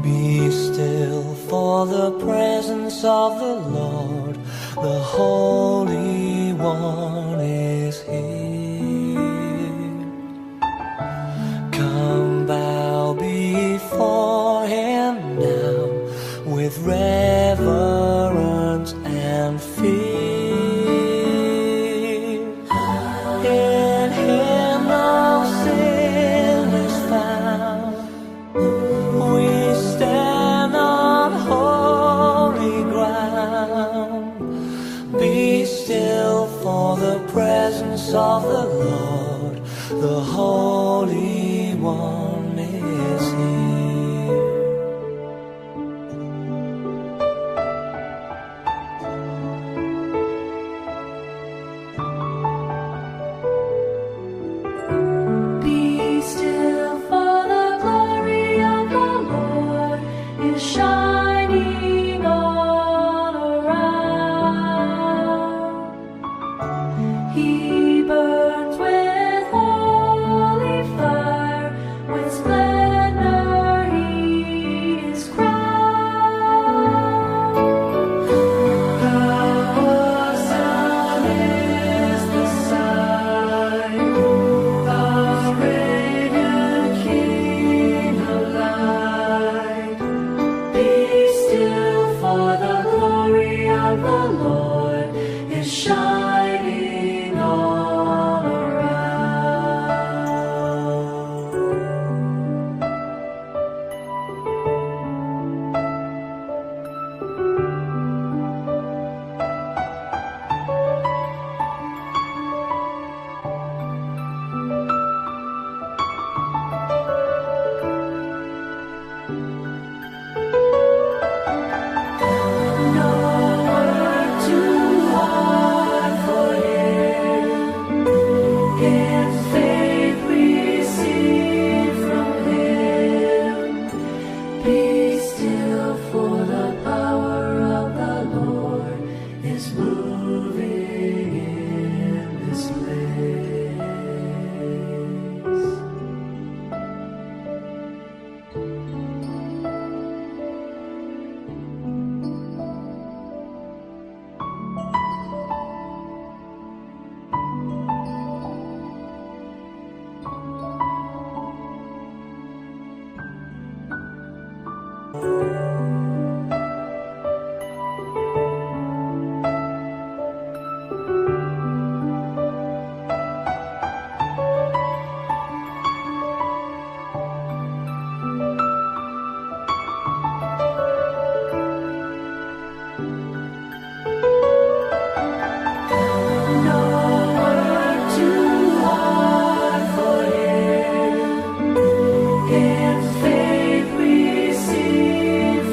Be still for the presence of the Lord, the Holy One is here. Come bow before Him now with reverence and fear. In Him no sin is found. We stand on holy ground. Be still for the presence of the Lord, the Holy One is here. Be still, for the glory of the Lord is shining all around. He burns with holy fire, with splendor He is crowned. Our sound is the sign, our radiant King of light. Be still, for the glory of the Lord is shining all around. No work too hard for Him. In faith receive from Him. Be still, for the power of the Lord is moving in this place. No work too hard for Him. In faith receive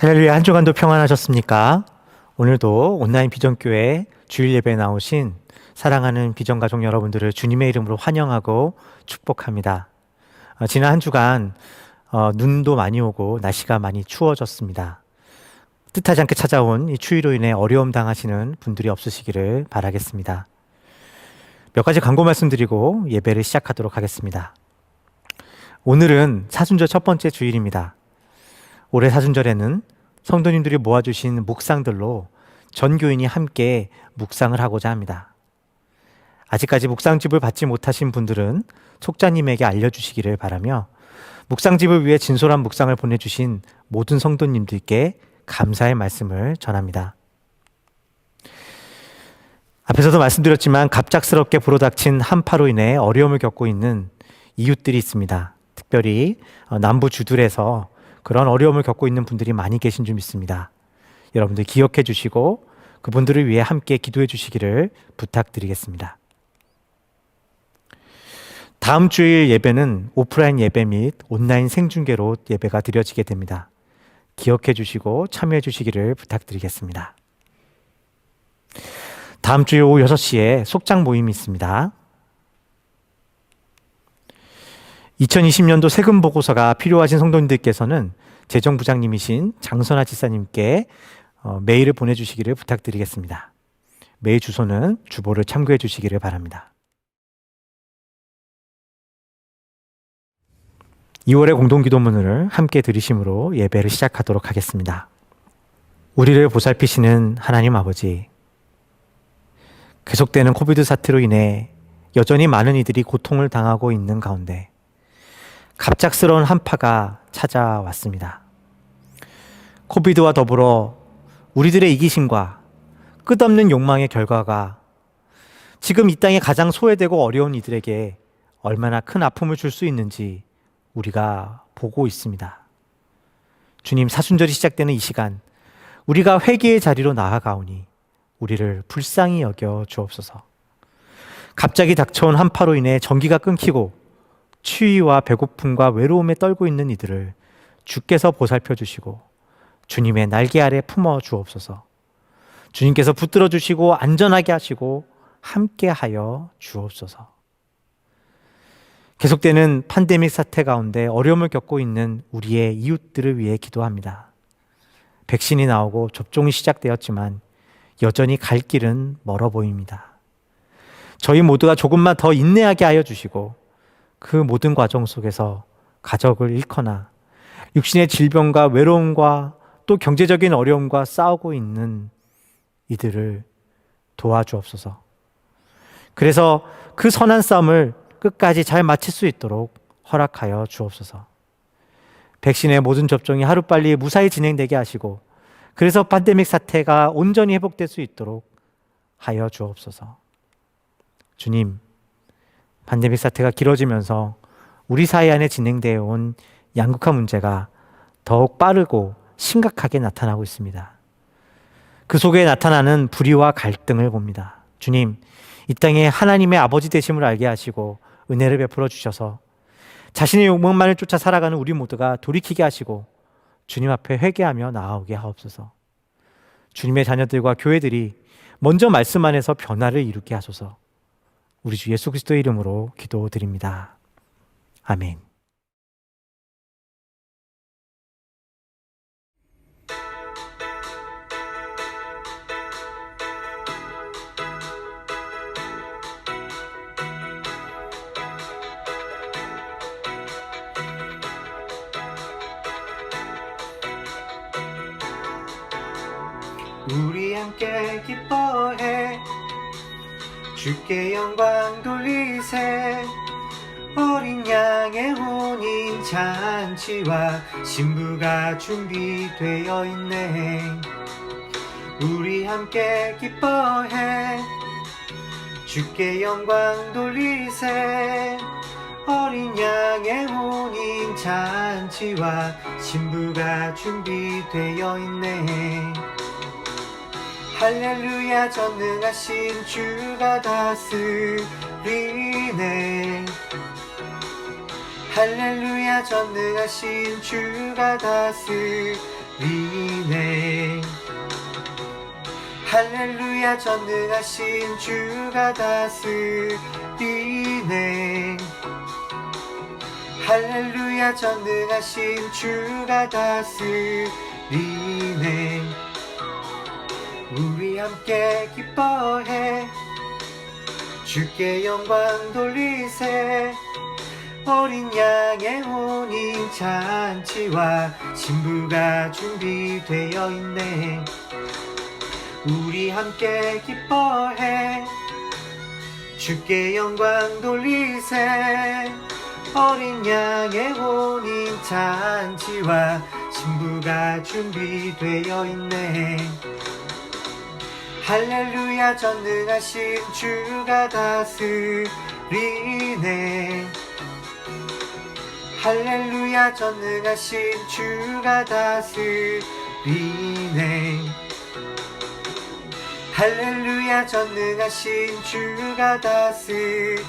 할렐루야, 한 주간도 평안하셨습니까? 오늘도 온라인 비전교회 주일 예배에 나오신 사랑하는 비전가족 여러분들을 주님의 이름으로 환영하고 축복합니다. 지난 한 주간 눈도 많이 오고 날씨가 많이 추워졌습니다. 뜻하지 않게 찾아온 이 추위로 인해 어려움 당하시는 분들이 없으시기를 바라겠습니다. 몇 가지 광고 말씀드리고 예배를 시작하도록 하겠습니다. 오늘은 사순절 첫 번째 주일입니다. 올해 사순절에는 성도님들이 모아주신 묵상들로 전 교인이 함께 묵상을 하고자 합니다. 아직까지 묵상집을 받지 못하신 분들은 속자님에게 알려주시기를 바라며, 묵상집을 위해 진솔한 묵상을 보내주신 모든 성도님들께 감사의 말씀을 전합니다. 앞에서도 말씀드렸지만 갑작스럽게 불어닥친 한파로 인해 어려움을 겪고 있는 이웃들이 있습니다. 특별히 남부 주들에서 그런 어려움을 겪고 있는 분들이 많이 계신 줄 믿습니다. 여러분들 기억해 주시고 그분들을 위해 함께 기도해 주시기를 부탁드리겠습니다. 다음 주일 예배는 오프라인 예배 및 온라인 생중계로 예배가 드려지게 됩니다. 기억해 주시고 참여해 주시기를 부탁드리겠습니다. 다음 주일 오후 6시에 속장 모임이 있습니다. 2020년도 세금 보고서가 필요하신 성도님들께서는 재정부장님이신 장선아 지사님께 메일을 보내주시기를 부탁드리겠습니다. 메일 주소는 주보를 참고해 주시기를 바랍니다. 2월의 공동기도문을 함께 들으심으로 예배를 시작하도록 하겠습니다. 우리를 보살피시는 하나님 아버지, 계속되는 코비드 사태로 인해 여전히 많은 이들이 고통을 당하고 있는 가운데 갑작스러운 한파가 찾아왔습니다. 코비드와 더불어 우리들의 이기심과 끝없는 욕망의 결과가 지금 이 땅에 가장 소외되고 어려운 이들에게 얼마나 큰 아픔을 줄 수 있는지 우리가 보고 있습니다. 주님, 사순절이 시작되는 이 시간, 우리가 회개의 자리로 나아가오니 우리를 불쌍히 여겨 주옵소서. 갑자기 닥쳐온 한파로 인해 전기가 끊기고 추위와 배고픔과 외로움에 떨고 있는 이들을 주께서 보살펴 주시고 주님의 날개 아래 품어 주옵소서. 주님께서 붙들어 주시고 안전하게 하시고 함께 하여 주옵소서. 계속되는 팬데믹 사태 가운데 어려움을 겪고 있는 우리의 이웃들을 위해 기도합니다. 백신이 나오고 접종이 시작되었지만 여전히 갈 길은 멀어 보입니다. 저희 모두가 조금만 더 인내하게 하여 주시고 그 모든 과정 속에서 가족을 잃거나 육신의 질병과 외로움과 또 경제적인 어려움과 싸우고 있는 이들을 도와주옵소서. 그래서 그 선한 싸움을 끝까지 잘 마칠 수 있도록 허락하여 주옵소서. 백신의 모든 접종이 하루빨리 무사히 진행되게 하시고 그래서 팬데믹 사태가 온전히 회복될 수 있도록 하여 주옵소서. 주님, 팬데믹 사태가 길어지면서 우리 사회 안에 진행되어 온 양극화 문제가 더욱 빠르고 심각하게 나타나고 있습니다. 그 속에 나타나는 불의와 갈등을 봅니다. 주님, 이 땅에 하나님의 아버지 되심을 알게 하시고 은혜를 베풀어 주셔서 자신의 욕망만을 쫓아 살아가는 우리 모두가 돌이키게 하시고 주님 앞에 회개하며 나아오게 하옵소서. 주님의 자녀들과 교회들이 먼저 말씀 안에서 변화를 이루게 하소서. 우리 주 예수 그리스도의 이름으로 기도드립니다. 아멘. 우리 함께 기뻐해 주께 영광 돌리세. 어린 양의 혼인 잔치와 신부가 준비되어 있네. 우리 함께 기뻐해 주께 영광 돌리세. 어린 양의 혼인 잔치와 신부가 준비되어 있네. 할렐루야, 전능하신 주가 다스리네. 할렐루야 전능하신 주가 다스리네. 할렐루야 전능하신 주가 다스리네. 할렐루야 전능하신 주가 다스리네. 우리 함께 기뻐해 주께 영광 돌리세. 어린 양의 혼인 잔치와 신부가 준비되어 있네. 우리 함께 기뻐해 주께 영광 돌리세. 어린 양의 혼인 잔치와 신부가 준비되어 있네. 할렐루야 전능하신 주가 다스리네. 할렐루야 전능하신 주가 다스리네. 할렐루야 전능하신 주가 다스리네.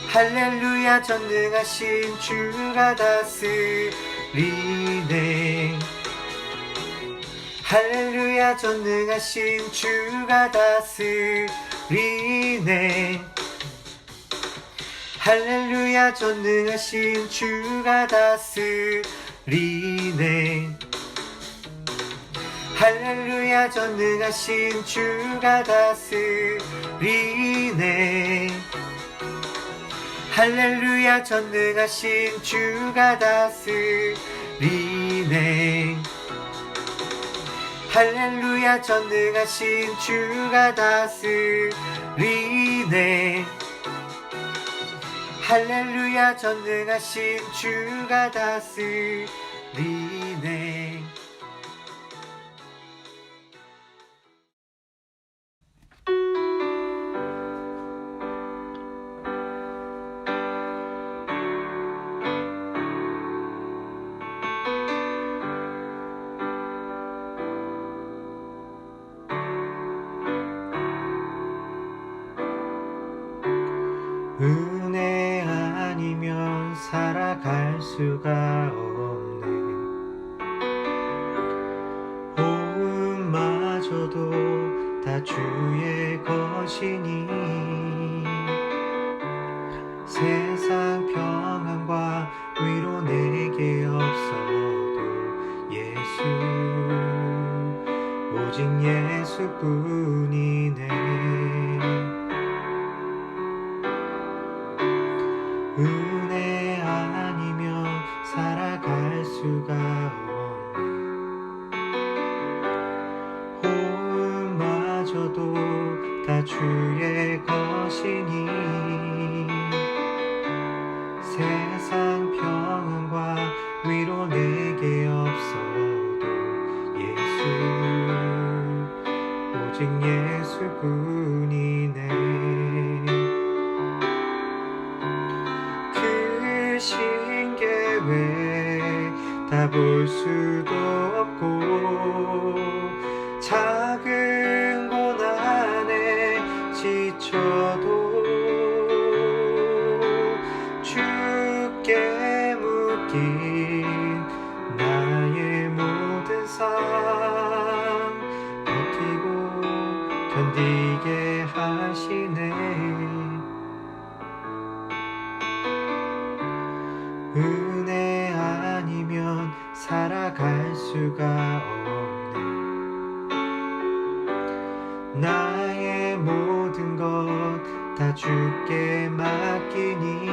할렐루야 전능하신 주가 다스리네. 할렐루야 전능하신 주가 다스리네. 할렐루야 전능하신 주가 다스리네. 할렐루야 전능하신 주가 다스리네. 할렐루야 전능하신 주가 다스리네. 할렐루야 전능하신 주가 다스리네. 할렐루야 전능하신 주가 다스리네. 은혜 아니면 살아갈 수가 없네. 호흡마저도 다 주의 것이니 세상 평안과 위로 내게 없어도 예수, 오직 예수뿐이네. 은혜 아니면 살아갈 수가 없네. 호흡마저도 다 주의 것이니 세상 평안과 위로 내게 없어도 예수, 오직 예수뿐이네. 크신 계획 다 볼 수도 없고 작은 고난에 지쳐도 주께 묶인 나의 모든 삶 버티고 견디게 하시네. 은혜 아니면 살아갈 수가 없네. 나의 모든 것 다 주께 맡기니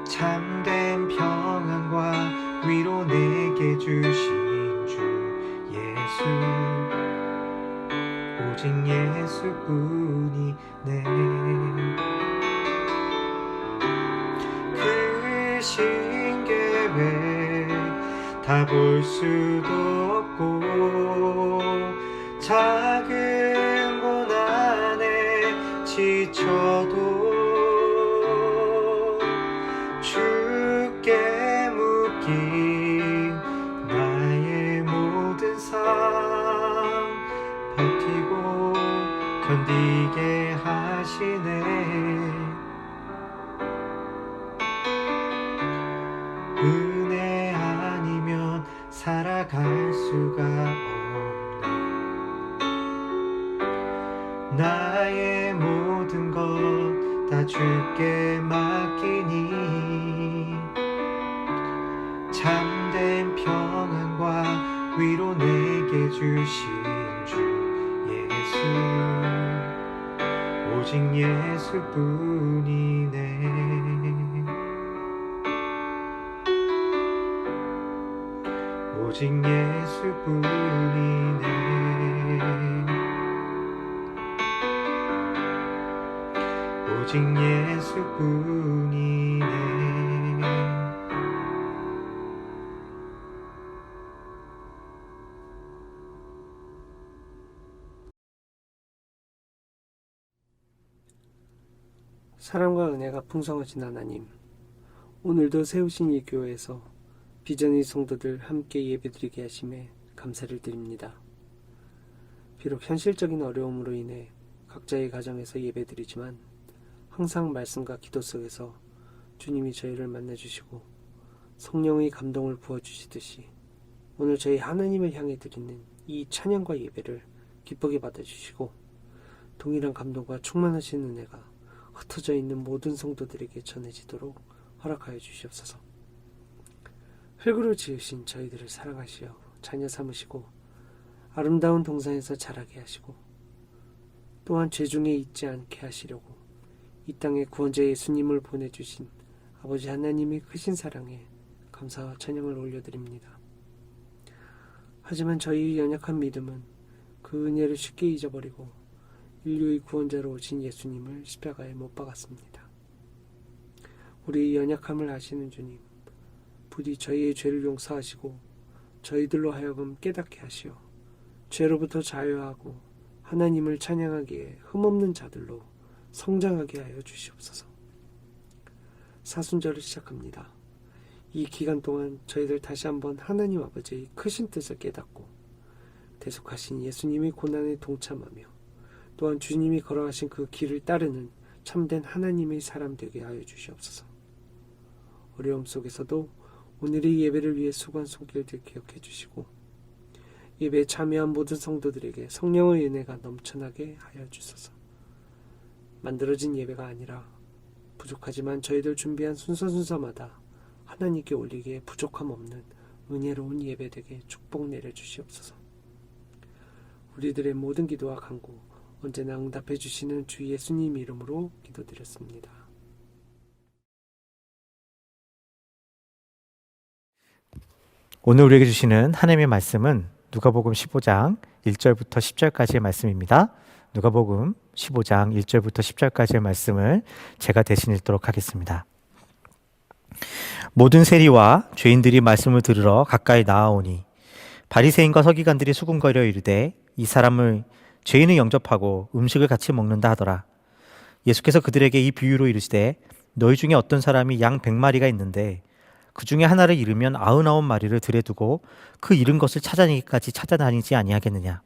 참된 평안과 위로 내게 주신 주 예수, 오직 예수뿐이네. 크신 계획 다 볼 수도 없고 작은 고난에 지쳐도 주께 묶인 나의 모든 삶 버티고 견디게 하시네. 다 주께 맡기니 참된 평안과 위로 내게 주신 주 예수 오직 예수뿐이네. 오직 예수뿐이네. 오직 예수뿐이네. 사랑과 은혜가 풍성하신 하나님, 오늘도 세우신 이 교회에서 비전의 성도들 함께 예배드리게 하심에 감사를 드립니다. 비록 현실적인 어려움으로 인해 각자의 가정에서 예배드리지만 항상 말씀과 기도 속에서 주님이 저희를 만나주시고 성령의 감동을 부어주시듯이 오늘 저희 하나님을 향해 드리는 이 찬양과 예배를 기쁘게 받아주시고 동일한 감동과 충만하신 은혜가 흩어져 있는 모든 성도들에게 전해지도록 허락하여 주시옵소서. 흙으로 지으신 저희들을 사랑하시어 자녀 삼으시고 아름다운 동산에서 자라게 하시고 또한 죄중에 있지 않게 하시려고 이 땅에 구원자 예수님을 보내주신 아버지 하나님의 크신 사랑에 감사와 찬양을 올려드립니다. 하지만 저희의 연약한 믿음은 그 은혜를 쉽게 잊어버리고 인류의 구원자로 오신 예수님을 십자가에 못 박았습니다. 우리의 연약함을 아시는 주님, 부디 저희의 죄를 용서하시고 저희들로 하여금 깨닫게 하시어 죄로부터 자유하고 하나님을 찬양하기에 흠없는 자들로 성장하게 하여 주시옵소서. 사순절을 시작합니다. 이 기간 동안 저희들 다시 한번 하나님 아버지의 크신 뜻을 깨닫고 대속하신 예수님의 고난에 동참하며 또한 주님이 걸어가신 그 길을 따르는 참된 하나님의 사람 되게 하여 주시옵소서. 어려움 속에서도 오늘의 예배를 위해 수고한 손길들 기억해 주시고 예배에 참여한 모든 성도들에게 성령의 은혜가 넘쳐나게 하여 주소서. 만들어진 예배가 아니라 부족하지만 저희들 준비한 순서마다 하나님께 올리기에 부족함 없는 은혜로운 예배 되게 축복 내려 주시옵소서. 우리들의 모든 기도와 간구 언제나 응답해 주시는 주 예수님 이름으로 기도드렸습니다. 오늘 우리에게 주시는 하나님의 말씀은 누가복음 15장 1절부터 10절까지의 말씀입니다. 누가복음 15장 1절부터 10절까지의 말씀을 제가 대신 읽도록 하겠습니다. 모든 세리와 죄인들이 말씀을 들으러 가까이 나아오니 바리새인과 서기관들이 수군거려 이르되 이 사람을 죄인을 영접하고 음식을 같이 먹는다 하더라. 예수께서 그들에게 이 비유로 이르시되 너희 중에 어떤 사람이 양 100마리가 있는데 그 중에 하나를 잃으면 99마리를 들에 두고 그 잃은 것을 찾아내기까지 찾아다니지 아니하겠느냐.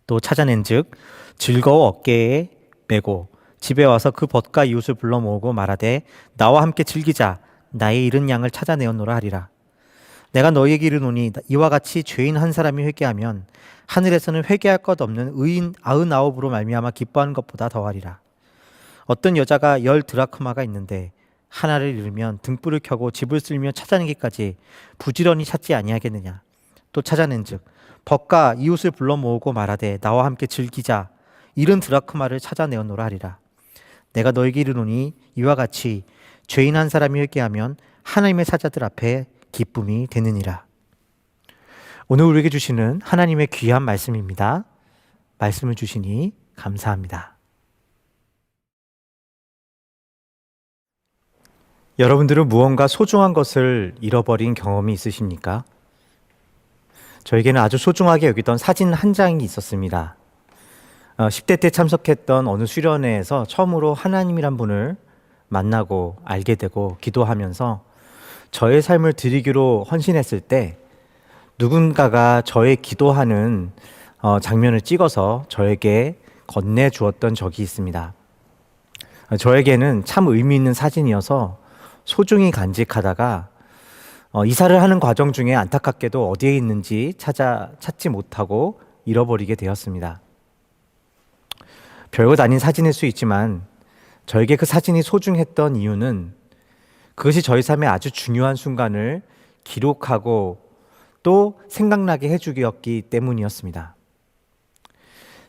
또 찾아낸즉 즐거워 어깨에 메고 집에 와서 그 벗과 이웃을 불러 모으고 말하되 나와 함께 즐기자 나의 잃은 양을 찾아내었노라 하리라. 내가 너희에게 이르노니 이와 같이 죄인 한 사람이 회개하면 하늘에서는 회개할 것 없는 의인 99으로 말미암아 기뻐하는 것보다 더하리라. 어떤 여자가 10 드라크마가 있는데 하나를 잃으면 등불을 켜고 집을 쓸며 찾아내기까지 부지런히 찾지 아니하겠느냐. 또 찾아낸즉 벗과 이웃을 불러 모으고 말하되 나와 함께 즐기자 70 드라크마를 찾아내었노라 하리라. 내가 너희에게 이르노니 이와 같이 죄인 한 사람이 회개하면 하나님의 사자들 앞에 기쁨이 되느니라. 오늘 우리에게 주시는 하나님의 귀한 말씀입니다. 말씀을 주시니 감사합니다. 여러분들은 무언가 소중한 것을 잃어버린 경험이 있으십니까? 저에게는 아주 소중하게 여기던 사진 한 장이 있었습니다. 10대 때 참석했던 어느 수련회에서 처음으로 하나님이란 분을 만나고 알게 되고 기도하면서 저의 삶을 드리기로 헌신했을 때 누군가가 저의 기도하는 장면을 찍어서 저에게 건네주었던 적이 있습니다. 저에게는 참 의미 있는 사진이어서 소중히 간직하다가 이사를 하는 과정 중에 안타깝게도 어디에 있는지 찾지 못하고 잃어버리게 되었습니다. 별것 아닌 사진일 수 있지만 저에게 그 사진이 소중했던 이유는 그것이 저희 삶의 아주 중요한 순간을 기록하고 또 생각나게 해주기였기 때문이었습니다.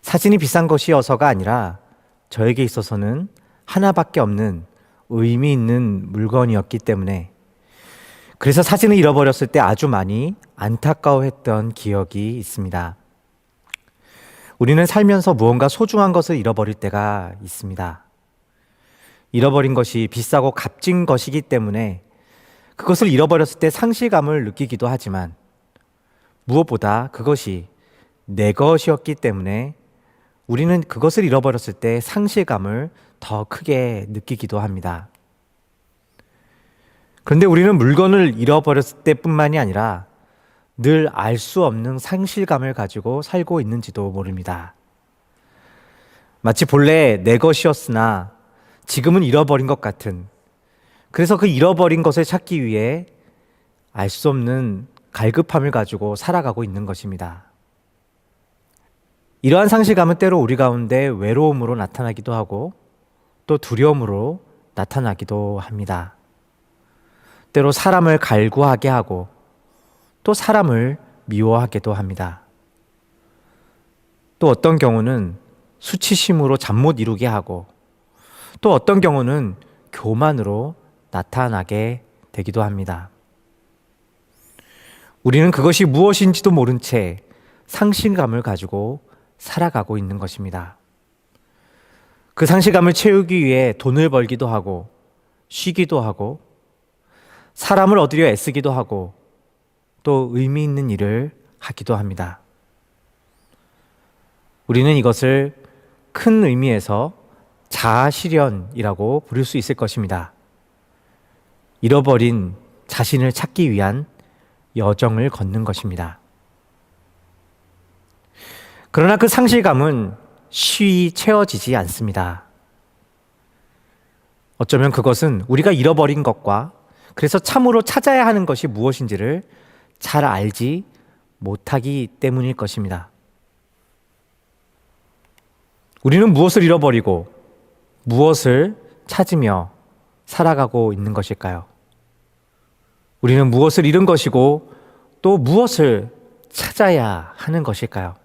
사진이 비싼 것이어서가 아니라 저에게 있어서는 하나밖에 없는 의미 있는 물건이었기 때문에, 그래서 사진을 잃어버렸을 때 아주 많이 안타까워했던 기억이 있습니다. 우리는 살면서 무언가 소중한 것을 잃어버릴 때가 있습니다. 잃어버린 것이 비싸고 값진 것이기 때문에 그것을 잃어버렸을 때 상실감을 느끼기도 하지만, 무엇보다 그것이 내 것이었기 때문에 우리는 그것을 잃어버렸을 때 상실감을 더 크게 느끼기도 합니다. 그런데 우리는 물건을 잃어버렸을 때뿐만이 아니라 늘 알 수 없는 상실감을 가지고 살고 있는지도 모릅니다. 마치 본래 내 것이었으나 지금은 잃어버린 것 같은, 그래서 그 잃어버린 것을 찾기 위해 알 수 없는 갈급함을 가지고 살아가고 있는 것입니다. 이러한 상실감은 때로 우리 가운데 외로움으로 나타나기도 하고 또 두려움으로 나타나기도 합니다. 때로 사람을 갈구하게 하고 또 사람을 미워하기도 합니다. 또 어떤 경우는 수치심으로 잠 못 이루게 하고 또 어떤 경우는 교만으로 나타나게 되기도 합니다. 우리는 그것이 무엇인지도 모른 채 상실감을 가지고 살아가고 있는 것입니다. 그 상실감을 채우기 위해 돈을 벌기도 하고 쉬기도 하고 사람을 얻으려 애쓰기도 하고 또 의미 있는 일을 하기도 합니다. 우리는 이것을 큰 의미에서 자아실현이라고 부를 수 있을 것입니다. 잃어버린 자신을 찾기 위한 여정을 걷는 것입니다. 그러나 그 상실감은 쉬이 채워지지 않습니다. 어쩌면 그것은 우리가 잃어버린 것과 그래서 참으로 찾아야 하는 것이 무엇인지를 잘 알지 못하기 때문일 것입니다. 우리는 무엇을 잃어버리고 무엇을 찾으며 살아가고 있는 것일까요? 우리는 무엇을 잃은 것이고 또 무엇을 찾아야 하는 것일까요?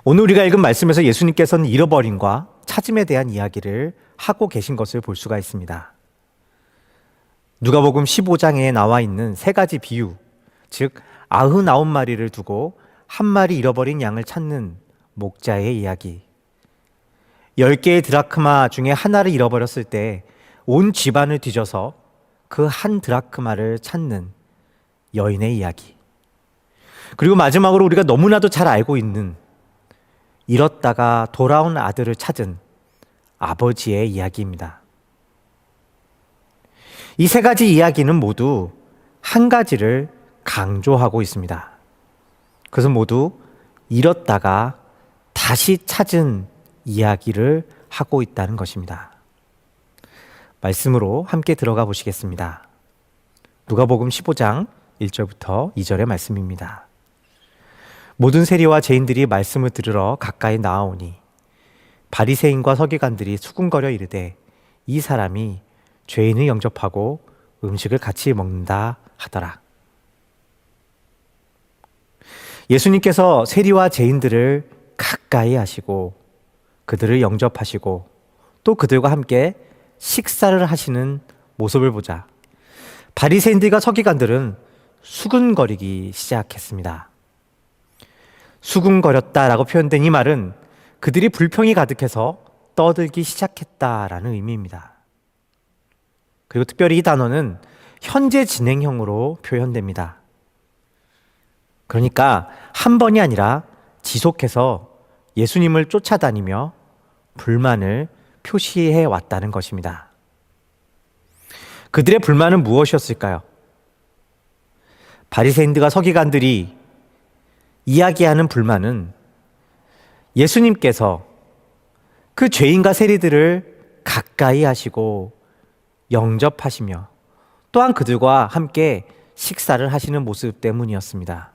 오늘 우리가 읽은 말씀에서 예수님께서는 잃어버림과 찾음에 대한 이야기를 하고 계신 것을 볼 수가 있습니다. 누가복음 15장에 나와 있는 세 가지 비유, 즉 99마리를 두고 한 마리 잃어버린 양을 찾는 목자의 이야기, 10개의 드라크마 중에 하나를 잃어버렸을 때 온 집안을 뒤져서 그 한 드라크마를 찾는 여인의 이야기, 그리고 마지막으로 우리가 너무나도 잘 알고 있는 잃었다가 돌아온 아들을 찾은 아버지의 이야기입니다. 이 세 가지 이야기는 모두 한 가지를 강조하고 있습니다. 그것은 모두 잃었다가 다시 찾은 이야기를 하고 있다는 것입니다. 말씀으로 함께 들어가 보시겠습니다. 누가복음 15장 1절부터 2절의 말씀입니다. 모든 세리와 죄인들이 말씀을 들으러 가까이 나아오니 바리새인과 서기관들이 수군거려 이르되 이 사람이 죄인을 영접하고 음식을 같이 먹는다 하더라. 예수님께서 세리와 죄인들을 가까이 하시고 그들을 영접하시고 또 그들과 함께 식사를 하시는 모습을 보자 바리새인들과 서기관들은 수군거리기 시작했습니다. 수군거렸다라고 표현된 이 말은 그들이 불평이 가득해서 떠들기 시작했다라는 의미입니다. 그리고 특별히 이 단어는 현재 진행형으로 표현됩니다. 그러니까 한 번이 아니라 지속해서 예수님을 쫓아다니며 불만을 표시해 왔다는 것입니다. 그들의 불만은 무엇이었을까요? 바리새인들과 서기관들이 이야기하는 불만은 예수님께서 그 죄인과 세리들을 가까이 하시고 영접하시며 또한 그들과 함께 식사를 하시는 모습 때문이었습니다.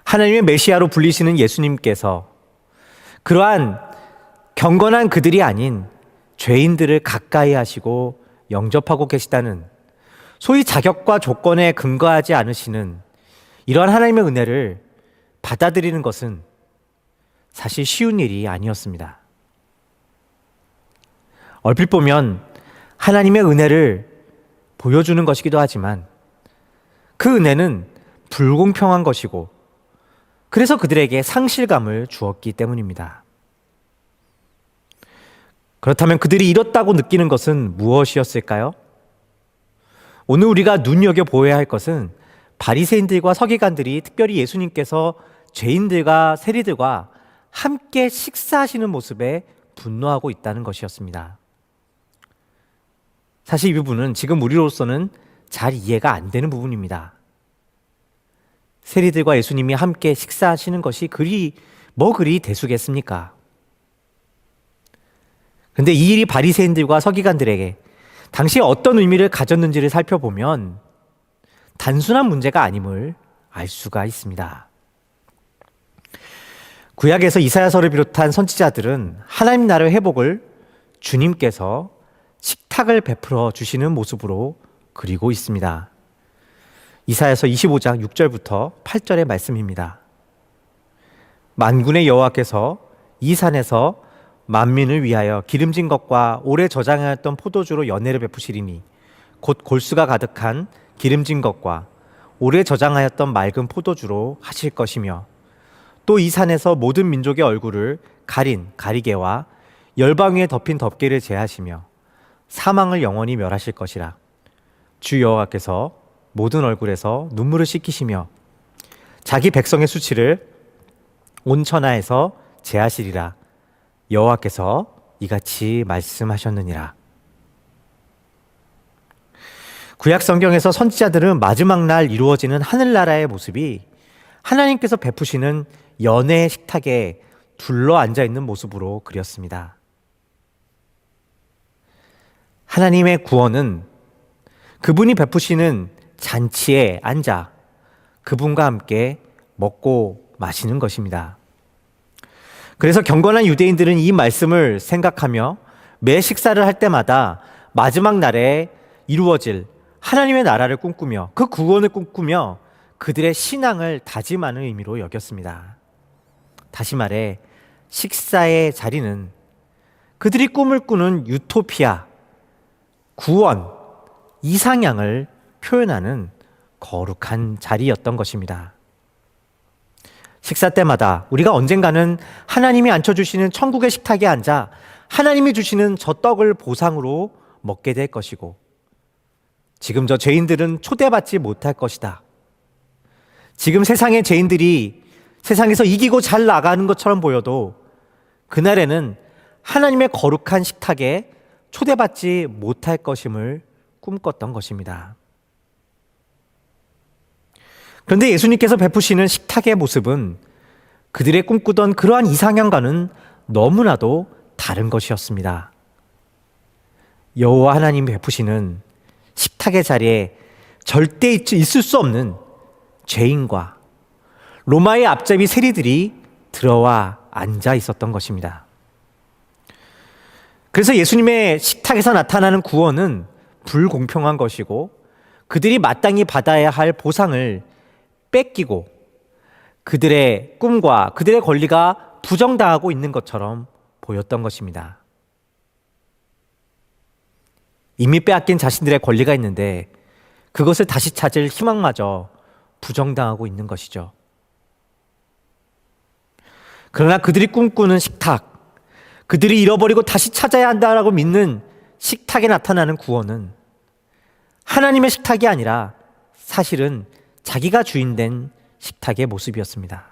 하나님의 메시아로 불리시는 예수님께서 그러한 경건한 그들이 아닌 죄인들을 가까이 하시고 영접하고 계시다는, 소위 자격과 조건에 근거하지 않으시는 이러한 하나님의 은혜를 받아들이는 것은 사실 쉬운 일이 아니었습니다. 얼핏 보면 하나님의 은혜를 보여주는 것이기도 하지만 그 은혜는 불공평한 것이고, 그래서 그들에게 상실감을 주었기 때문입니다. 그렇다면 그들이 잃었다고 느끼는 것은 무엇이었을까요? 오늘 우리가 눈여겨보아야 할 것은 바리새인들과 서기관들이, 특별히 예수님께서 죄인들과 세리들과 함께 식사하시는 모습에 분노하고 있다는 것이었습니다. 사실 이 부분은 지금 우리로서는 잘 이해가 안 되는 부분입니다. 세리들과 예수님이 함께 식사하시는 것이 그리 대수겠습니까? 그런데 이 일이 바리새인들과 서기관들에게 당시 어떤 의미를 가졌는지를 살펴보면 단순한 문제가 아님을 알 수가 있습니다. 구약에서 이사야서를 비롯한 선지자들은 하나님 나라의 회복을 주님께서 식탁을 베풀어 주시는 모습으로 그리고 있습니다. 이사야서 25장 6절부터 8절의 말씀입니다. 만군의 여호와께서 이 산에서 만민을 위하여 기름진 것과 오래 저장하였던 포도주로 연회를 베푸시리니, 곧 골수가 가득한 기름진 것과 오래 저장하였던 맑은 포도주로 하실 것이며, 또 이 산에서 모든 민족의 얼굴을 가린 가리개와 열방 위에 덮인 덮개를 제하시며 사망을 영원히 멸하실 것이라. 주 여호와께서 모든 얼굴에서 눈물을 씻기시며 자기 백성의 수치를 온 천하에서 제하시리라. 여호와께서 이같이 말씀하셨느니라. 구약 성경에서 선지자들은 마지막 날 이루어지는 하늘나라의 모습이 하나님께서 베푸시는 연회의 식탁에 둘러 앉아 있는 모습으로 그렸습니다. 하나님의 구원은 그분이 베푸시는 잔치에 앉아 그분과 함께 먹고 마시는 것입니다. 그래서 경건한 유대인들은 이 말씀을 생각하며 매 식사를 할 때마다 마지막 날에 이루어질 하나님의 나라를 꿈꾸며 그 구원을 꿈꾸며 그들의 신앙을 다짐하는 의미로 여겼습니다. 다시 말해 식사의 자리는 그들이 꿈을 꾸는 유토피아, 구원, 이상향을 표현하는 거룩한 자리였던 것입니다. 식사 때마다 우리가 언젠가는 하나님이 앉혀주시는 천국의 식탁에 앉아 하나님이 주시는 저 떡을 보상으로 먹게 될 것이고, 지금 저 죄인들은 초대받지 못할 것이다. 지금 세상의 죄인들이 세상에서 이기고 잘 나가는 것처럼 보여도 그날에는 하나님의 거룩한 식탁에 초대받지 못할 것임을 꿈꿨던 것입니다. 그런데 예수님께서 베푸시는 식탁의 모습은 그들의 꿈꾸던 그러한 이상향과는 너무나도 다른 것이었습니다. 여호와 하나님이 베푸시는 식탁의 자리에 절대 있을 수 없는 죄인과 로마의 앞잡이 세리들이 들어와 앉아 있었던 것입니다. 그래서 예수님의 식탁에서 나타나는 구원은 불공평한 것이고, 그들이 마땅히 받아야 할 보상을 뺏기고 그들의 꿈과 그들의 권리가 부정당하고 있는 것처럼 보였던 것입니다. 이미 빼앗긴 자신들의 권리가 있는데 그것을 다시 찾을 희망마저 부정당하고 있는 것이죠. 그러나 그들이 꿈꾸는 식탁, 그들이 잃어버리고 다시 찾아야 한다라고 믿는 식탁에 나타나는 구원은 하나님의 식탁이 아니라 사실은 자기가 주인된 식탁의 모습이었습니다.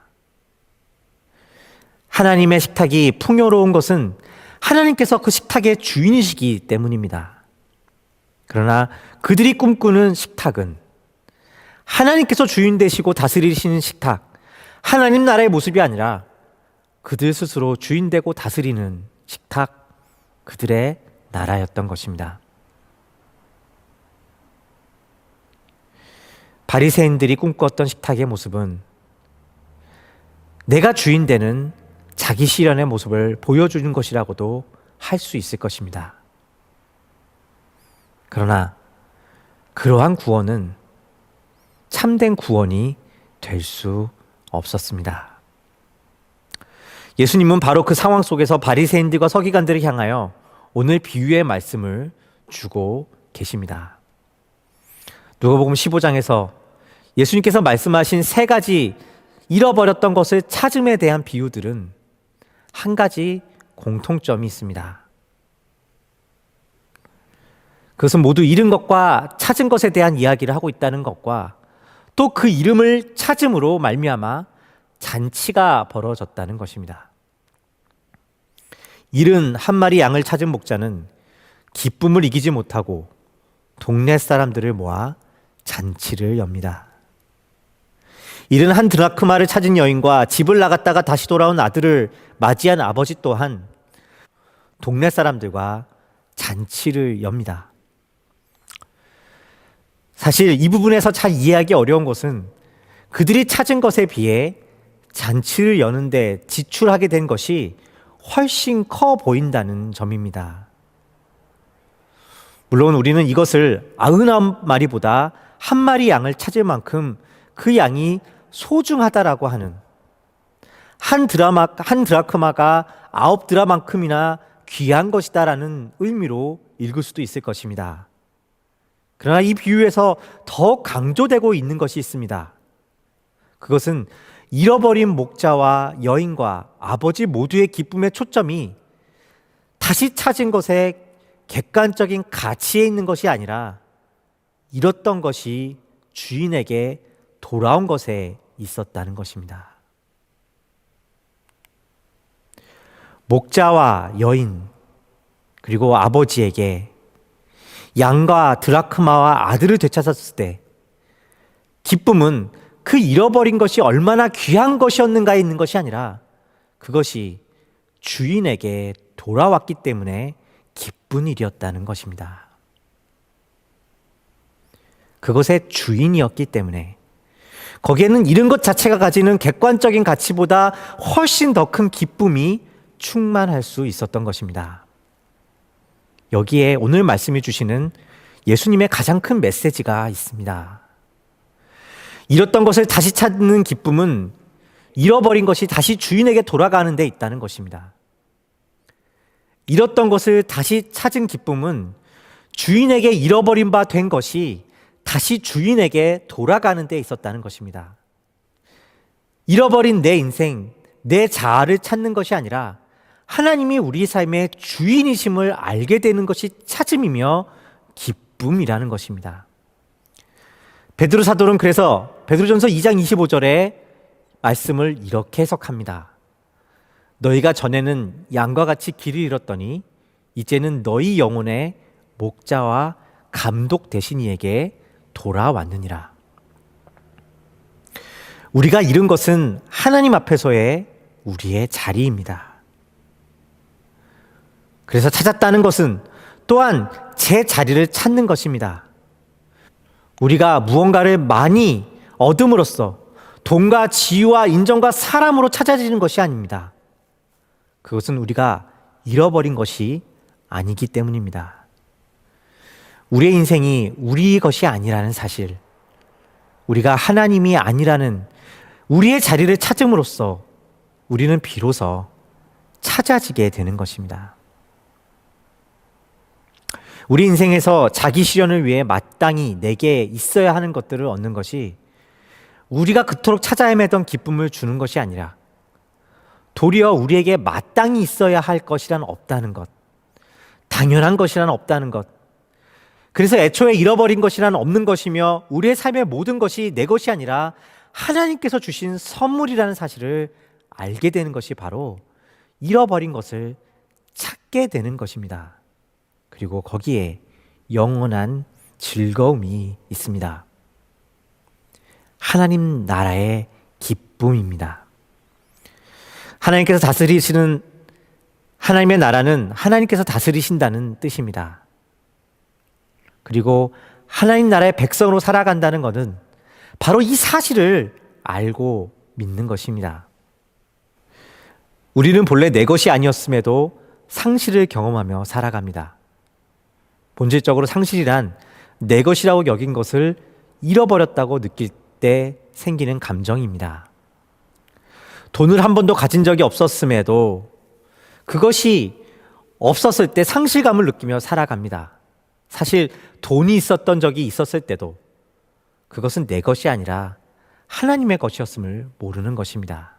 하나님의 식탁이 풍요로운 것은 하나님께서 그 식탁의 주인이시기 때문입니다. 그러나 그들이 꿈꾸는 식탁은 하나님께서 주인 되시고 다스리시는 식탁, 하나님 나라의 모습이 아니라 그들 스스로 주인 되고 다스리는 식탁, 그들의 나라였던 것입니다. 바리새인들이 꿈꿨던 식탁의 모습은 내가 주인 되는 자기 실현의 모습을 보여주는 것이라고도 할 수 있을 것입니다. 그러나 그러한 구원은 참된 구원이 될 수 없었습니다. 예수님은 바로 그 상황 속에서 바리새인들과 서기관들을 향하여 오늘 비유의 말씀을 주고 계십니다. 누가복음 15장에서 예수님께서 말씀하신 세 가지 잃어버렸던 것을 찾음에 대한 비유들은 한 가지 공통점이 있습니다. 그것은 모두 잃은 것과 찾은 것에 대한 이야기를 하고 있다는 것과 또 그 이름을 찾음으로 말미암아 잔치가 벌어졌다는 것입니다. 잃은 한 마리 양을 찾은 목자는 기쁨을 이기지 못하고 동네 사람들을 모아 잔치를 엽니다. 잃은 한 드라크마를 찾은 여인과 집을 나갔다가 다시 돌아온 아들을 맞이한 아버지 또한 동네 사람들과 잔치를 엽니다. 사실 이 부분에서 잘 이해하기 어려운 것은 그들이 찾은 것에 비해 잔치를 여는데 지출하게 된 것이 훨씬 커 보인다는 점입니다. 물론 우리는 이것을 99마리보다 한 마리 양을 찾을 만큼 그 양이 소중하다라고 하는 한 드라크마가 9드라만큼이나 귀한 것이다라는 의미로 읽을 수도 있을 것입니다. 그러나 이 비유에서 더 강조되고 있는 것이 있습니다. 그것은 잃어버린 목자와 여인과 아버지 모두의 기쁨의 초점이 다시 찾은 것의 객관적인 가치에 있는 것이 아니라 잃었던 것이 주인에게 돌아온 것에 있었다는 것입니다. 목자와 여인 그리고 아버지에게 양과 드라크마와 아들을 되찾았을 때 기쁨은 그 잃어버린 것이 얼마나 귀한 것이었는가에 있는 것이 아니라 그것이 주인에게 돌아왔기 때문에 기쁜 일이었다는 것입니다. 그것의 주인이었기 때문에 거기에는 잃은 것 자체가 가지는 객관적인 가치보다 훨씬 더 큰 기쁨이 충만할 수 있었던 것입니다. 여기에 오늘 말씀해 주시는 예수님의 가장 큰 메시지가 있습니다. 잃었던 것을 다시 찾는 기쁨은 잃어버린 것이 다시 주인에게 돌아가는 데 있다는 것입니다. 잃었던 것을 다시 찾은 기쁨은 주인에게 잃어버린 바 된 것이 다시 주인에게 돌아가는 데 있었다는 것입니다. 잃어버린 내 인생, 내 자아를 찾는 것이 아니라 하나님이 우리 삶의 주인이심을 알게 되는 것이 찾음이며 기쁨이라는 것입니다. 베드로 사도는 그래서 베드로전서 2장 25절에 말씀을 이렇게 해석합니다. 너희가 전에는 양과 같이 길을 잃었더니 이제는 너희 영혼의 목자와 감독 되신 이에게 돌아왔느니라. 우리가 잃은 것은 하나님 앞에서의 우리의 자리입니다. 그래서 찾았다는 것은 또한 제 자리를 찾는 것입니다. 우리가 무언가를 많이 얻음으로써 돈과 지위와 인정과 사람으로 찾아지는 것이 아닙니다. 그것은 우리가 잃어버린 것이 아니기 때문입니다. 우리의 인생이 우리 것이 아니라는 사실, 우리가 하나님이 아니라는 우리의 자리를 찾음으로써 우리는 비로소 찾아지게 되는 것입니다. 우리 인생에서 자기 실현을 위해 마땅히 내게 있어야 하는 것들을 얻는 것이 우리가 그토록 찾아 헤매던 기쁨을 주는 것이 아니라 도리어 우리에게 마땅히 있어야 할 것이란 없다는 것, 당연한 것이란 없다는 것, 그래서 애초에 잃어버린 것이란 없는 것이며 우리의 삶의 모든 것이 내 것이 아니라 하나님께서 주신 선물이라는 사실을 알게 되는 것이 바로 잃어버린 것을 찾게 되는 것입니다. 그리고 거기에 영원한 즐거움이 있습니다. 하나님 나라의 기쁨입니다. 하나님께서 다스리시는 하나님의 나라는 하나님께서 다스리신다는 뜻입니다. 그리고 하나님 나라의 백성으로 살아간다는 것은 바로 이 사실을 알고 믿는 것입니다. 우리는 본래 내 것이 아니었음에도 상실을 경험하며 살아갑니다. 본질적으로 상실이란 내 것이라고 여긴 것을 잃어버렸다고 느낄 때 생기는 감정입니다. 돈을 한 번도 가진 적이 없었음에도 그것이 없었을 때 상실감을 느끼며 살아갑니다. 사실 돈이 있었던 적이 있었을 때도 그것은 내 것이 아니라 하나님의 것이었음을 모르는 것입니다.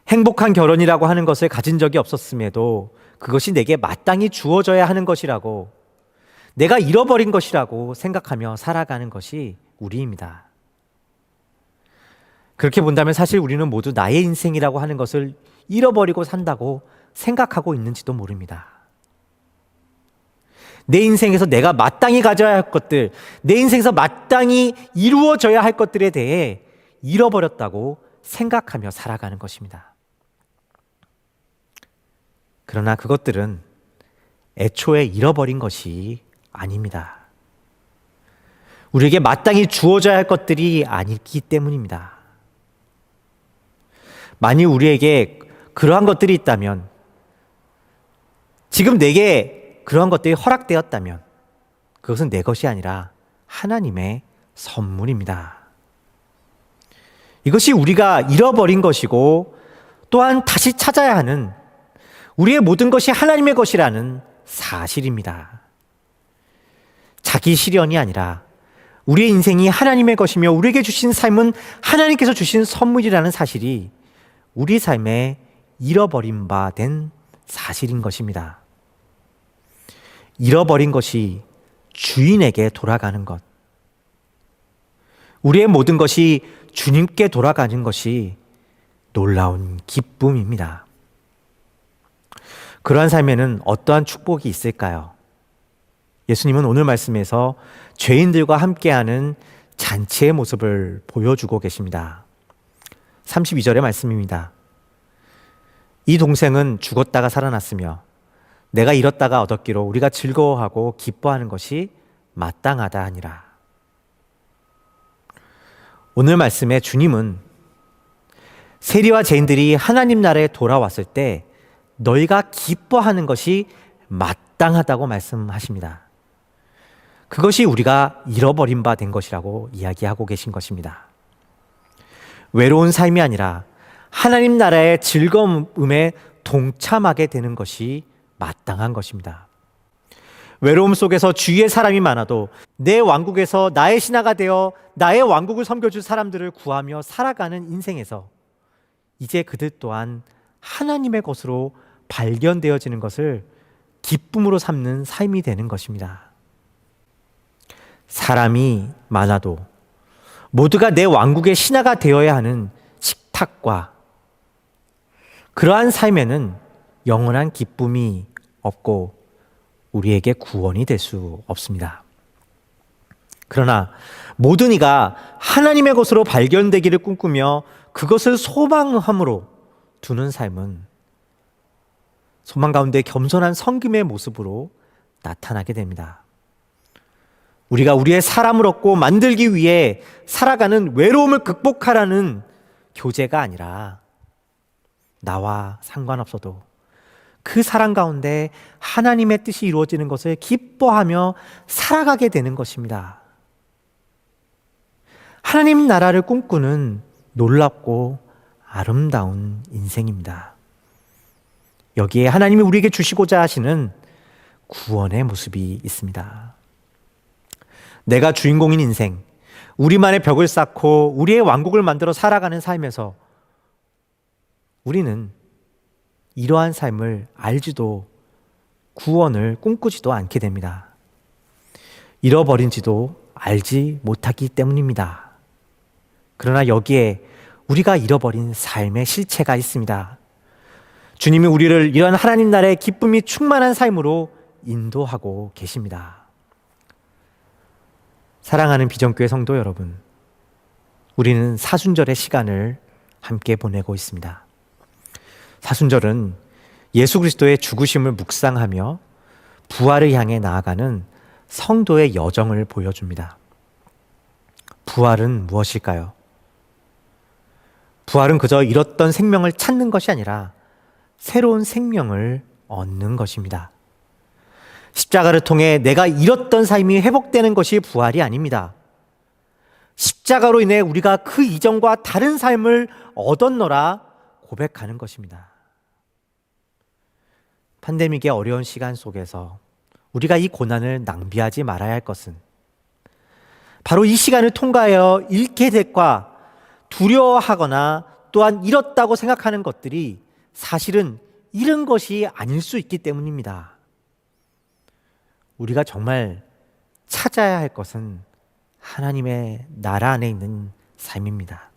행복한 결혼이라고 하는 것을 가진 적이 없었음에도 그것이 내게 마땅히 주어져야 하는 것이라고, 내가 잃어버린 것이라고 생각하며 살아가는 것이 우리입니다. 그렇게 본다면 사실 우리는 모두 나의 인생이라고 하는 것을 잃어버리고 산다고 생각하고 있는지도 모릅니다. 내 인생에서 내가 마땅히 가져야 할 것들, 내 인생에서 마땅히 이루어져야 할 것들에 대해 잃어버렸다고 생각하며 살아가는 것입니다. 그러나 그것들은 애초에 잃어버린 것이 아닙니다. 우리에게 마땅히 주어져야 할 것들이 아니기 때문입니다. 만일 우리에게 그러한 것들이 있다면, 지금 내게 그러한 것들이 허락되었다면 그것은 내 것이 아니라 하나님의 선물입니다. 이것이 우리가 잃어버린 것이고 또한 다시 찾아야 하는, 우리의 모든 것이 하나님의 것이라는 사실입니다. 자기 실현이 아니라 우리의 인생이 하나님의 것이며 우리에게 주신 삶은 하나님께서 주신 선물이라는 사실이 우리 삶에 잃어버린 바 된 사실인 것입니다. 잃어버린 것이 주인에게 돌아가는 것, 우리의 모든 것이 주님께 돌아가는 것이 놀라운 기쁨입니다. 그러한 삶에는 어떠한 축복이 있을까요? 예수님은 오늘 말씀에서 죄인들과 함께하는 잔치의 모습을 보여주고 계십니다. 32절의 말씀입니다. 이 동생은 죽었다가 살아났으며 내가 잃었다가 얻었기로 우리가 즐거워하고 기뻐하는 것이 마땅하다 하니라. 오늘 말씀에 주님은 세리와 죄인들이 하나님 나라에 돌아왔을 때 너희가 기뻐하는 것이 마땅하다고 말씀하십니다. 그것이 우리가 잃어버린 바 된 것이라고 이야기하고 계신 것입니다. 외로운 삶이 아니라 하나님 나라의 즐거움에 동참하게 되는 것이 마땅한 것입니다. 외로움 속에서 주위에 사람이 많아도 내 왕국에서 나의 신하가 되어 나의 왕국을 섬겨줄 사람들을 구하며 살아가는 인생에서 이제 그들 또한 하나님의 것으로 발견되어지는 것을 기쁨으로 삼는 삶이 되는 것입니다. 사람이 많아도 모두가 내 왕국의 신하가 되어야 하는 식탁과 그러한 삶에는 영원한 기쁨이 없고 우리에게 구원이 될 수 없습니다. 그러나 모든 이가 하나님의 것으로 발견되기를 꿈꾸며 그것을 소망함으로 두는 삶은 소망 가운데 겸손한 섬김의 모습으로 나타나게 됩니다. 우리가 우리의 사람을 얻고 만들기 위해 살아가는 외로움을 극복하라는 교제가 아니라 나와 상관없어도 그 사람 가운데 하나님의 뜻이 이루어지는 것을 기뻐하며 살아가게 되는 것입니다. 하나님 나라를 꿈꾸는 놀랍고 아름다운 인생입니다. 여기에 하나님이 우리에게 주시고자 하시는 구원의 모습이 있습니다. 내가 주인공인 인생, 우리만의 벽을 쌓고 우리의 왕국을 만들어 살아가는 삶에서 우리는 이러한 삶을 알지도 구원을 꿈꾸지도 않게 됩니다. 잃어버린지도 알지 못하기 때문입니다. 그러나 여기에 우리가 잃어버린 삶의 실체가 있습니다. 주님이 우리를 이런 하나님 나라의 기쁨이 충만한 삶으로 인도하고 계십니다. 사랑하는 비전교회 성도 여러분, 우리는 사순절의 시간을 함께 보내고 있습니다. 사순절은 예수 그리스도의 죽으심을 묵상하며 부활을 향해 나아가는 성도의 여정을 보여줍니다. 부활은 무엇일까요? 부활은 그저 잃었던 생명을 찾는 것이 아니라 새로운 생명을 얻는 것입니다. 십자가를 통해 내가 잃었던 삶이 회복되는 것이 부활이 아닙니다. 십자가로 인해 우리가 그 이전과 다른 삶을 얻었노라 고백하는 것입니다. 팬데믹의 어려운 시간 속에서 우리가 이 고난을 낭비하지 말아야 할 것은 바로 이 시간을 통과하여 잃게 될까 두려워하거나 또한 잃었다고 생각하는 것들이 사실은 잃은 것이 아닐 수 있기 때문입니다. 우리가 정말 찾아야 할 것은 하나님의 나라 안에 있는 삶입니다.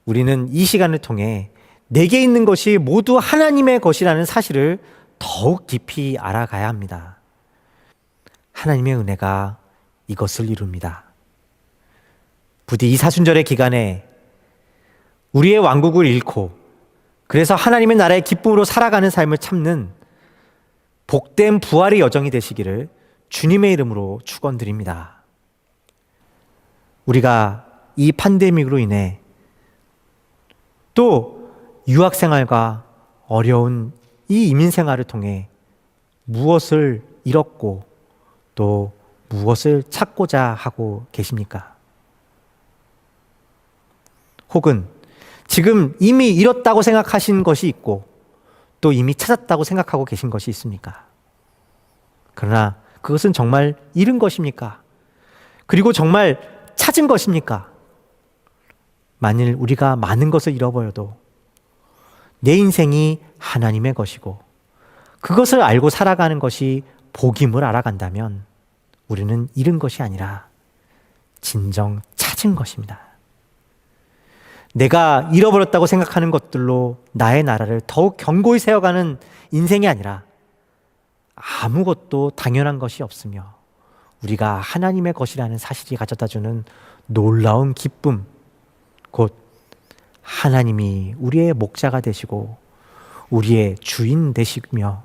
우리는 이 시간을 통해 내게 있는 것이 모두 하나님의 것이라는 사실을 더욱 깊이 알아가야 합니다. 하나님의 은혜가 이것을 이룹니다. 부디 이 사순절의 기간에 우리의 왕국을 잃고 그래서 하나님의 나라의 기쁨으로 살아가는 삶을 참는 복된 부활의 여정이 되시기를 주님의 이름으로 축원드립니다. 우리가 이 팬데믹으로 인해 또 유학생활과 어려운 이 이민생활을 통해 무엇을 잃었고 또 무엇을 찾고자 하고 계십니까? 혹은 지금 이미 잃었다고 생각하신 것이 있고 또 이미 찾았다고 생각하고 계신 것이 있습니까? 그러나 그것은 정말 잃은 것입니까? 그리고 정말 찾은 것입니까? 만일 우리가 많은 것을 잃어버려도 내 인생이 하나님의 것이고 그것을 알고 살아가는 것이 복임을 알아간다면 우리는 잃은 것이 아니라 진정 찾은 것입니다. 내가 잃어버렸다고 생각하는 것들로 나의 나라를 더욱 견고히 세워가는 인생이 아니라 아무것도 당연한 것이 없으며 우리가 하나님의 것이라는 사실이 가져다주는 놀라운 기쁨, 곧 하나님이 우리의 목자가 되시고 우리의 주인 되시며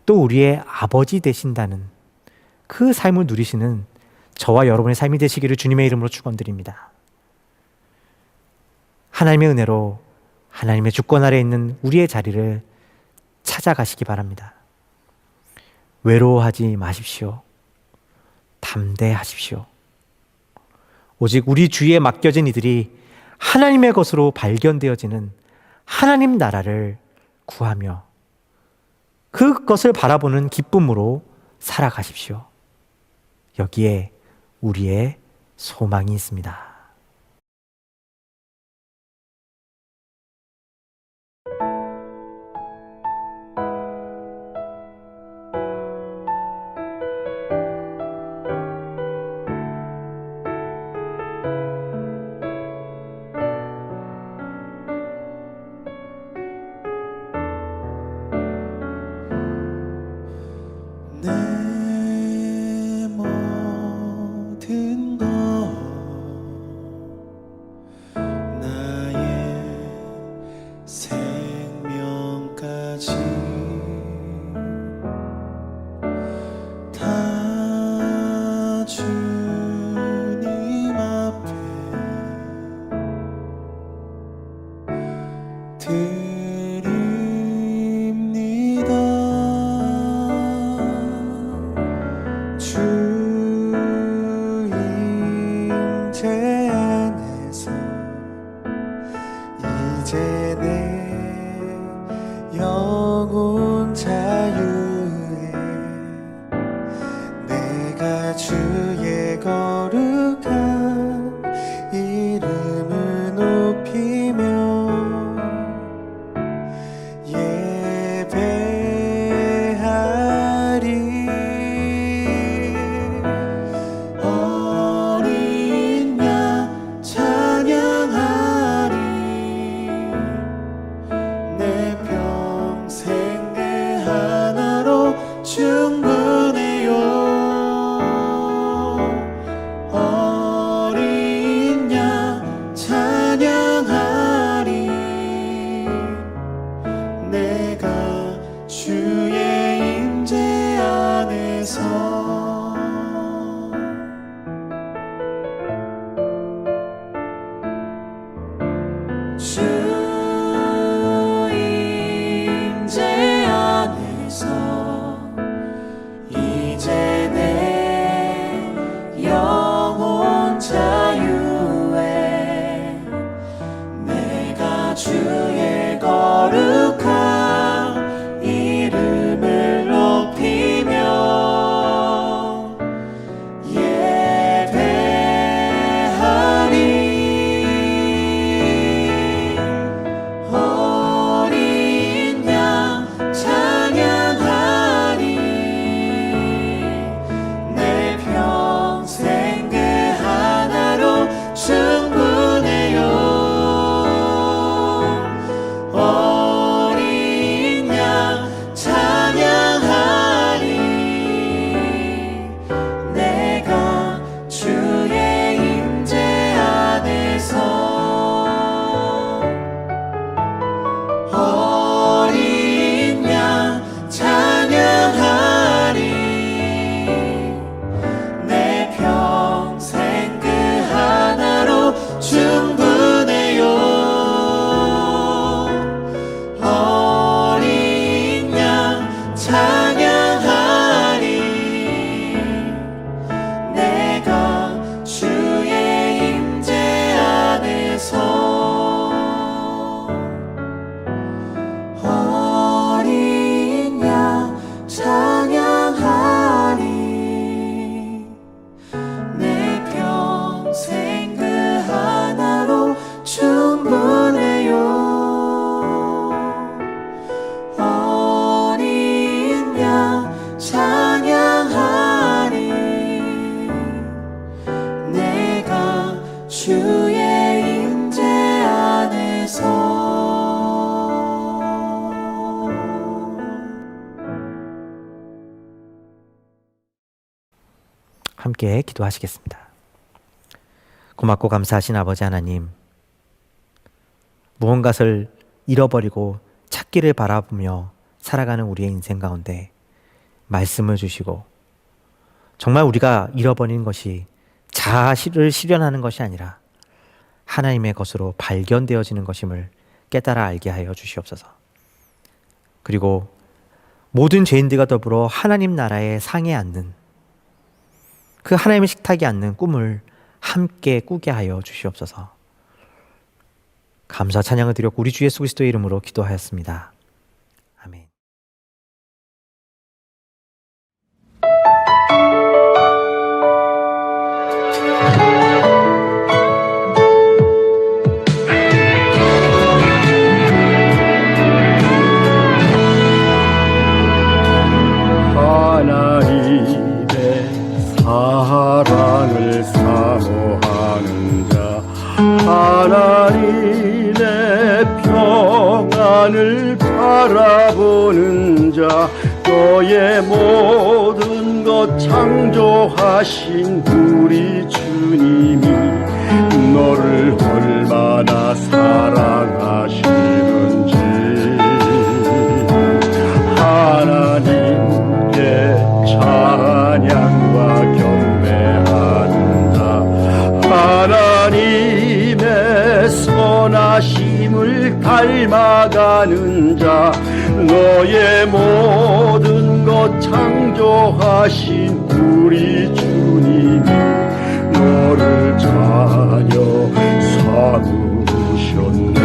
또 우리의 아버지 되신다는 그 삶을 누리시는 저와 여러분의 삶이 되시기를 주님의 이름으로 축원드립니다. 하나님의 은혜로 하나님의 주권 아래 있는 우리의 자리를 찾아가시기 바랍니다. 외로워하지 마십시오. 담대하십시오. 오직 우리 주위에 맡겨진 이들이 하나님의 것으로 발견되어지는 하나님 나라를 구하며 그것을 바라보는 기쁨으로 살아가십시오. 여기에 우리의 소망이 있습니다. 내 모든 것 나의 생명까지 다 주님 앞에 주 임재 안에서 이제 내 영혼 자유에 내가 주의 거룩한 이름을 높이며 어린 양 찬양하리 내 평생 내 하나로 충분해요. 어린 양 찬양하리 내가 주의 임재 안에서 주 임재 함께 기도하시겠습니다. 고맙고 감사하신 아버지 하나님, 무언가를 잃어버리고 찾기를 바라보며 살아가는 우리의 인생 가운데 말씀을 주시고, 정말 우리가 잃어버린 것이 자아를 실현하는 것이 아니라 하나님의 것으로 발견되어지는 것임을 깨달아 알게 하여 주시옵소서. 그리고 모든 죄인들과 더불어 하나님 나라의 상에 앉는, 그 하나님의 식탁에 앉는 꿈을 함께 꾸게 하여 주시옵소서. 감사 찬양을 드렸고 우리 주 예수 그리스도의 이름으로 기도하였습니다. 아멘. 하나님의 사랑을 사모하는 자, 하나님의 평안을 바라보는 자, 너의 모든 것 창조하신 우리 주님이 너를 얼마나 사랑하시는지 하나님께 찬양과 경배하는 자, 하나님의 선하심을 닮아가는 자, 너의 모든 것 창조하신 우리 주님이 너를 자녀 삼으셨네.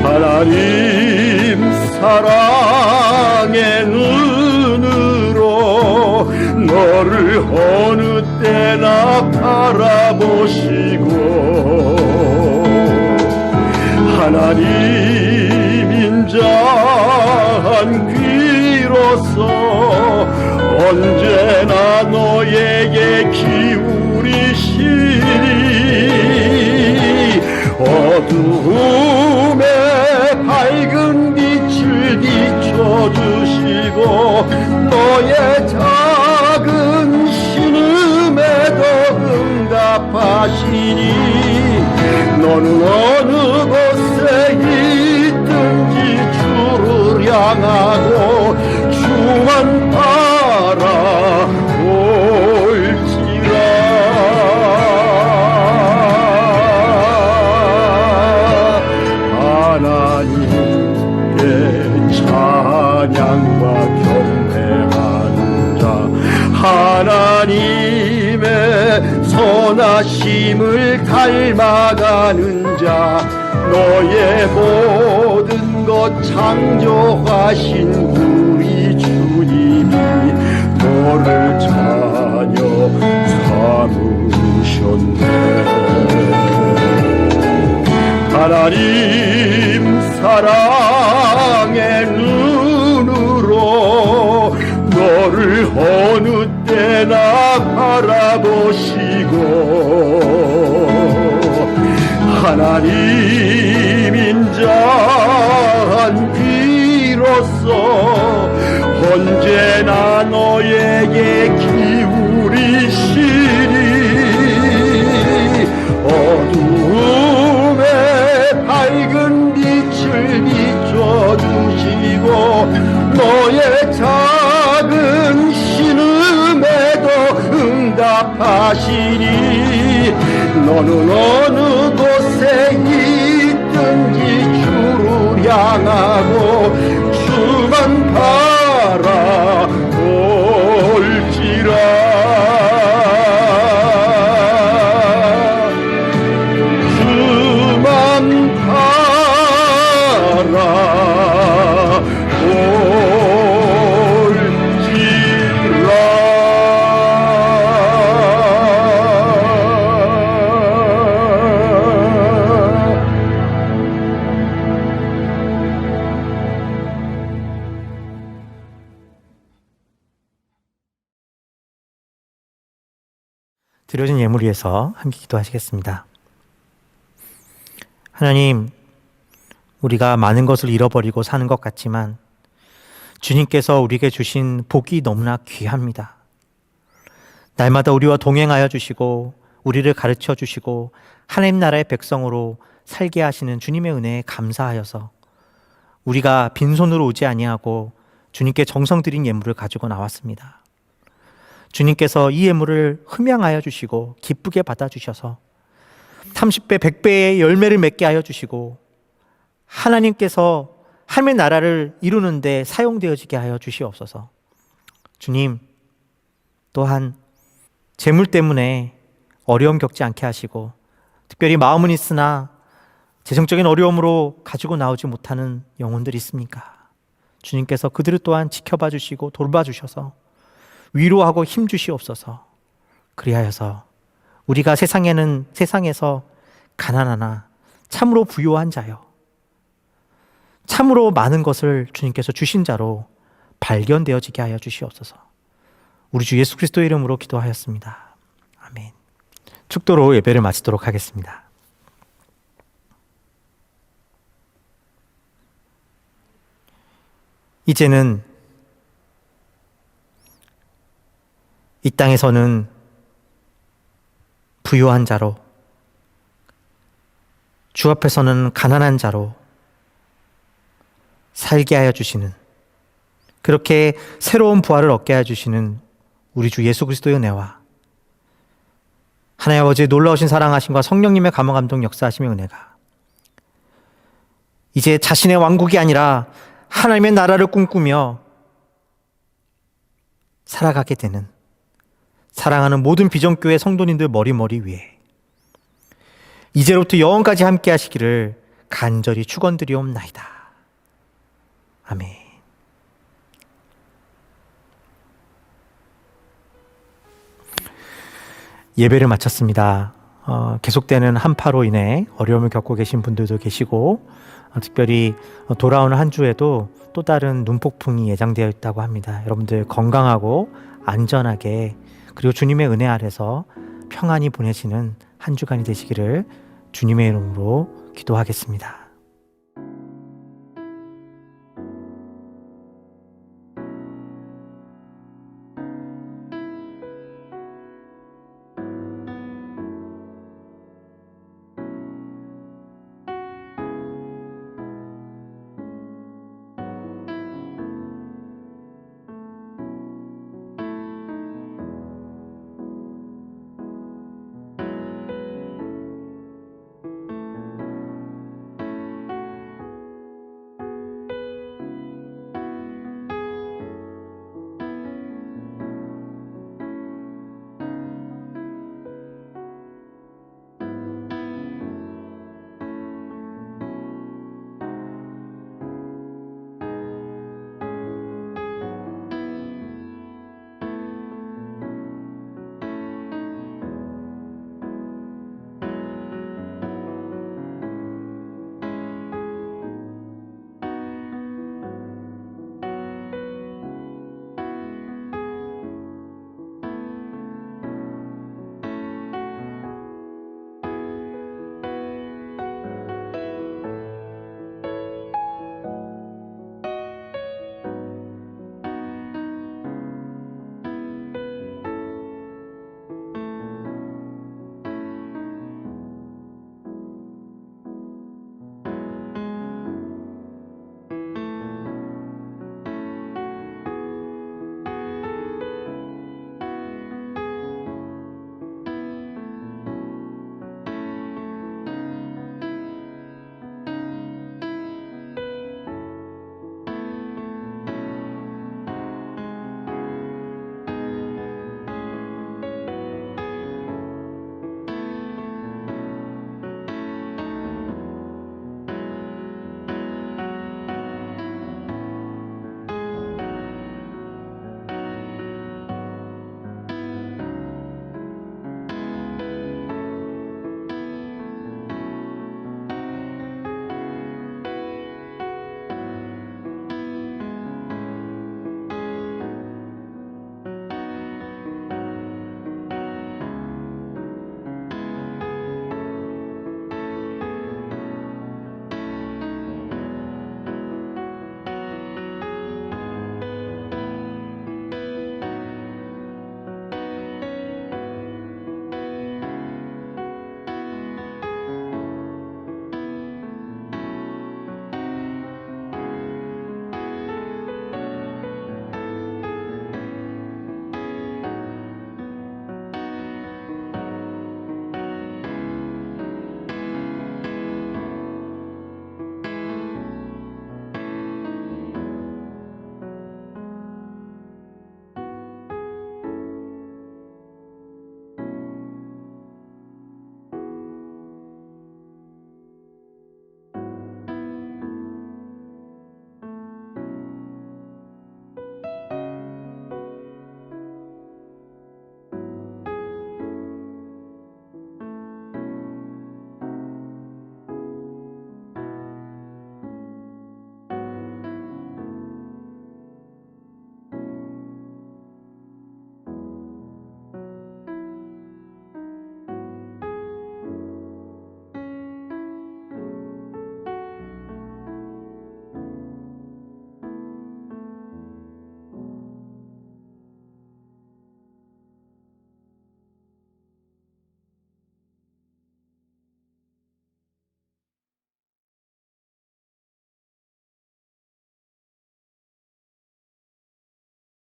하나님 사랑의 눈으로 너를 어느 때나 바라보시고, 하나님 인자한 귀로서 언제나 너에게 기울이시니 어두움에 밝은 빛을 비춰주시고 너의 작은 신음에도 응답하시니 너는 어느 곳에 있든지 주를 향하고 주만 바라볼지라. 하나님께 찬양과 경배하는 자, 하나님의 선하심을 닮아가는 자, 너의 모든 것 창조하신 우리 주님이 너를 자녀 삼으셨네. 하나님 사랑의 눈으로 너를 어느 때나 바라보시고, 하나님 인자한 귀로서 언제나 너에게 기울이시니 어두움에 밝은 빛을 비춰주시고 너의 작은 신음에도 응답하시니 너는 어느 곳에 있든지 주를 향하고 주만 바라볼지라. 드려진 예물 위해서 함께 기도하시겠습니다. 하나님, 우리가 많은 것을 잃어버리고 사는 것 같지만 주님께서 우리에게 주신 복이 너무나 귀합니다. 날마다 우리와 동행하여 주시고 우리를 가르쳐 주시고 하나님 나라의 백성으로 살게 하시는 주님의 은혜에 감사하여서 우리가 빈손으로 오지 아니하고 주님께 정성 들인 예물을 가지고 나왔습니다. 주님께서 이 예물을 흠양하여 주시고 기쁘게 받아주셔서 30배, 100배의 열매를 맺게 하여 주시고 하나님께서 하나님의 나라를 이루는 데 사용되어지게 하여 주시옵소서. 주님, 또한 재물 때문에 어려움 겪지 않게 하시고 특별히 마음은 있으나 재정적인 어려움으로 가지고 나오지 못하는 영혼들이 있습니까? 주님께서 그들을 또한 지켜봐 주시고 돌봐주셔서 위로하고 힘 주시옵소서. 그리하여서 우리가 세상에서 가난하나 참으로 부요한 자요, 참으로 많은 것을 주님께서 주신 자로 발견되어지게 하여 주시옵소서. 우리 주 예수 그리스도의 이름으로 기도하였습니다. 아멘. 축도로 예배를 마치도록 하겠습니다. 이제는 이 땅에서는 부유한 자로, 주 앞에서는 가난한 자로 살게 하여 주시는, 그렇게 새로운 부활을 얻게 하여 주시는 우리 주 예수 그리스도의 은혜와 하나님 아버지의 놀라우신 사랑하심과 성령님의 감화 감동 역사하심의 은혜가 이제 자신의 왕국이 아니라 하나님의 나라를 꿈꾸며 살아가게 되는 사랑하는 모든 비전교회 성도님들 머리 위에 이제로부터 영원까지 함께 하시기를 간절히 축원드리옵나이다. 아멘. 예배를 마쳤습니다. 계속되는 한파로 인해 어려움을 겪고 계신 분들도 계시고 특별히 돌아오는 한 주에도 또 다른 눈폭풍이 예정되어 있다고 합니다. 여러분들 건강하고 안전하게 그리고 주님의 은혜 아래서 평안히 보내시는 한 주간이 되시기를 주님의 이름으로 기도하겠습니다.